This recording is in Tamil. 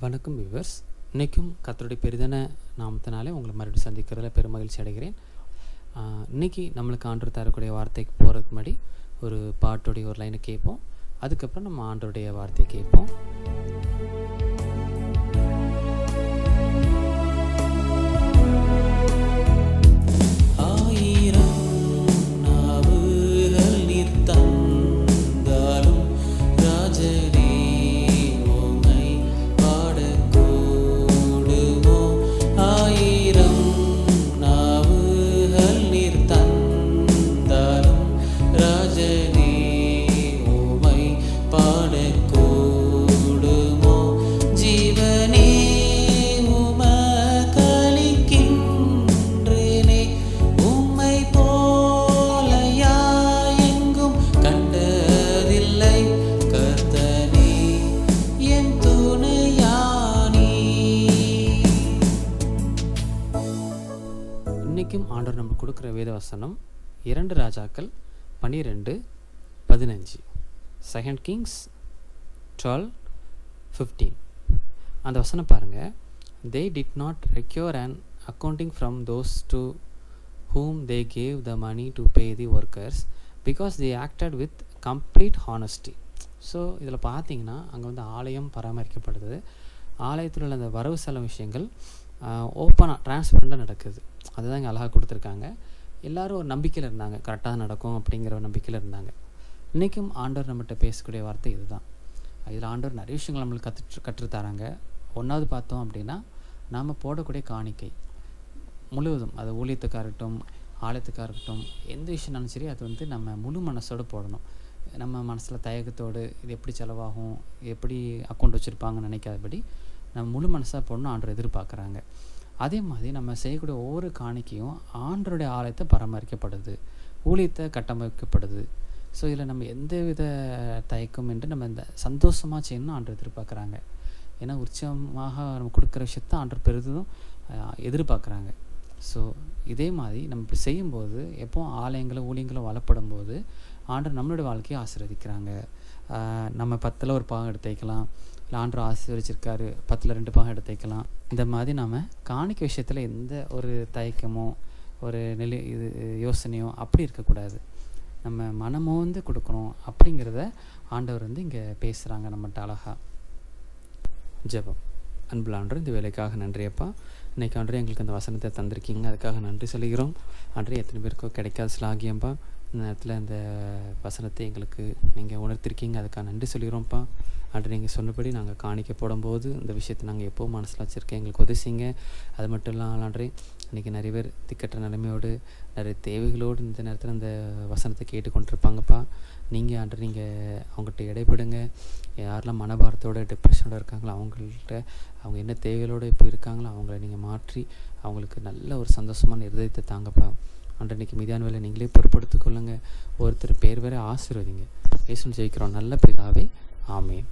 வணக்கம் வியூவர்ஸ். இன்றைக்கும் கர்த்தருடைய பெரிதான நாமத்தினாலே உங்களை மறுபடியும் சந்திக்கிறதுல பெரும் மகிழ்ச்சி அடைகிறேன். இன்றைக்கி நம்மளுக்கு ஆண்டவர் தரக்கூடிய வார்த்தைக்கு போகிறதுக்கு முன்னாடி ஒரு பாட்டுடைய ஒரு லைனை கேட்போம். அதுக்கப்புறம் நம்ம ஆண்டவருடைய வார்த்தையை கேட்போம். இன்றைக்கும் ஆண்டவர் நம்ம கொடுக்குற வேத வசனம் 2 ராஜாக்கள் 12:15, 2 Kings 12:15. அந்த வசனம் பாருங்கள். They did not require an accounting from those to whom they gave the money to pay the workers because they acted with complete honesty. So இதில் பார்த்தீங்கன்னா அங்கே ஆலயம் பராமரிக்கப்படுது. ஆலயத்தில் உள்ள அந்த வரவு செலவு விஷயங்கள் ஓப்பனாக டிரான்ஸ்பரண்டாக நடக்குது. அதுதான் இங்கே அழகாக கொடுத்துருக்காங்க. எல்லோரும் ஒரு நம்பிக்கையில் இருந்தாங்க, கரெக்டாக நடக்கும் அப்படிங்கிற ஒரு நம்பிக்கையில் இருந்தாங்க. இன்றைக்கும் ஆண்டவர் நம்மகிட்ட பேசக்கூடிய வார்த்தை இதுதான். இதில் ஆண்டவர் நிறைய விஷயங்கள் நம்மளுக்கு கற்றுத்தராங்க. ஒன்றாவது பார்த்தோம் அப்படின்னா, நாம் போடக்கூடிய காணிக்கை முழுவதும், அது ஊழியத்துக்காக இருக்கட்டும், ஆலயத்துக்காக இருக்கட்டும், எந்த விஷயம்னாலும் சரி, அது நம்ம முழு மனசோடு போடணும். நம்ம மனசில் தயக்கத்தோடு இது எப்படி செலவாகும், எப்படி அக்கௌண்ட் வச்சுருப்பாங்கன்னு நினைக்காதபடி நம்ம முழு மனசாக போடணும் ஆண்டவர் எதிர்பார்க்குறாங்க. அதே மாதிரி நம்ம செய்யக்கூடிய ஒவ்வொரு காணிக்கையும் ஆண்டவருடைய ஆலயத்தை பராமரிக்கப்படுது, ஊழியத்தை கட்டமைக்கப்படுது. ஸோ இதில் நம்ம எந்த வித தயக்கம் என்று நம்ம இந்த சந்தோஷமாக செய்யணும்னு ஆண்டவர் எதிர்பார்க்குறாங்க. ஏன்னா உற்சவமாக நம்ம கொடுக்குற விஷயத்த ஆண்டவர் பெரிதும் எதிர்பார்க்குறாங்க. ஸோ இதே மாதிரி நம்ம இப்படி செய்யும்போது, எப்போ ஆலயங்களும் ஊழியங்களும் வளப்படும் போது ஆண்டவர் நம்மளுடைய வாழ்க்கையை ஆசீர்வதிக்கிறாங்க. நம்ம 10ல் ஒரு பாகம் எடுத்து வைக்கலாம், இல்லை ஆண்டவர் ஆசீர்வதிச்சிருக்காரு 10ல் 2 பாகம் எடுத்து வைக்கலாம். இந்த மாதிரி நாம் காணிக்கை விஷயத்தில் எந்த ஒரு தயக்கமோ ஒரு யோசனையோ அப்படி இருக்கக்கூடாது. நம்ம மனமோந்து கொடுக்கணும் அப்படிங்கிறத ஆண்டவர் இங்கே பேசுகிறாங்க நம்மகிட்ட அழகாக. ஜெபம். அன்புள்ள ஆண்டவர், இந்த வேலைக்காக நன்றியப்பா. இன்றைக்கி ஆண்டவர் எங்களுக்கு அந்த வசனத்தை தந்திருக்கீங்க, அதுக்காக நன்றி சொல்லுகிறோம். ஆண்டவர் எத்தனை பேருக்கோ கிடைக்காத சிலாகியம்பா, இந்த நேரத்தில் இந்த வசனத்தை எங்களுக்கு நீங்கள் உணர்த்திருக்கீங்க, அதுக்காக நன்றி சொல்லிடுறோம்ப்பா. ஆண்டவர் நீங்கள் சொன்னபடி நாங்கள் காணிக்க போடும்போது இந்த விஷயத்தை நாங்கள் எப்போவும் மனசில் வச்சுருக்கேன், எங்களுக்கு உதவிங்க. அது மட்டும் இல்லாமல் ஆண்டவரே, இன்றைக்கி நிறைய பேர் திக்கற்ற நிலைமையோடு நிறைய தேவைகளோடு இந்த நேரத்தில் இந்த வசனத்தை கேட்டுக்கொண்டிருப்பாங்கப்பா. நீங்கள் ஆண்டவர் நீங்கள் அவங்கள்ட்ட இடைப்படுங்க. யாரெல்லாம் மனபாரத்தோடு டிப்ரெஷனோடு இருக்காங்களோ அவங்கள்ட்ட, அவங்க என்ன தேவைகளோடு இப்போ இருக்காங்களோ அவங்கள நீங்கள் மாற்றி அவங்களுக்கு நல்ல ஒரு சந்தோஷமான இருதயத்தை தாங்கப்பா. அன்றைக்கு மீதான வேலை நீங்களே பொறுப்படுத்திக் கொள்ளுங்கள். ஒருத்தர் பேர் வேற ஆசீர்வதிங்க. இயேசுவின் ஜெயிக்கிறோம் நல்ல பிதாவே, ஆமென்.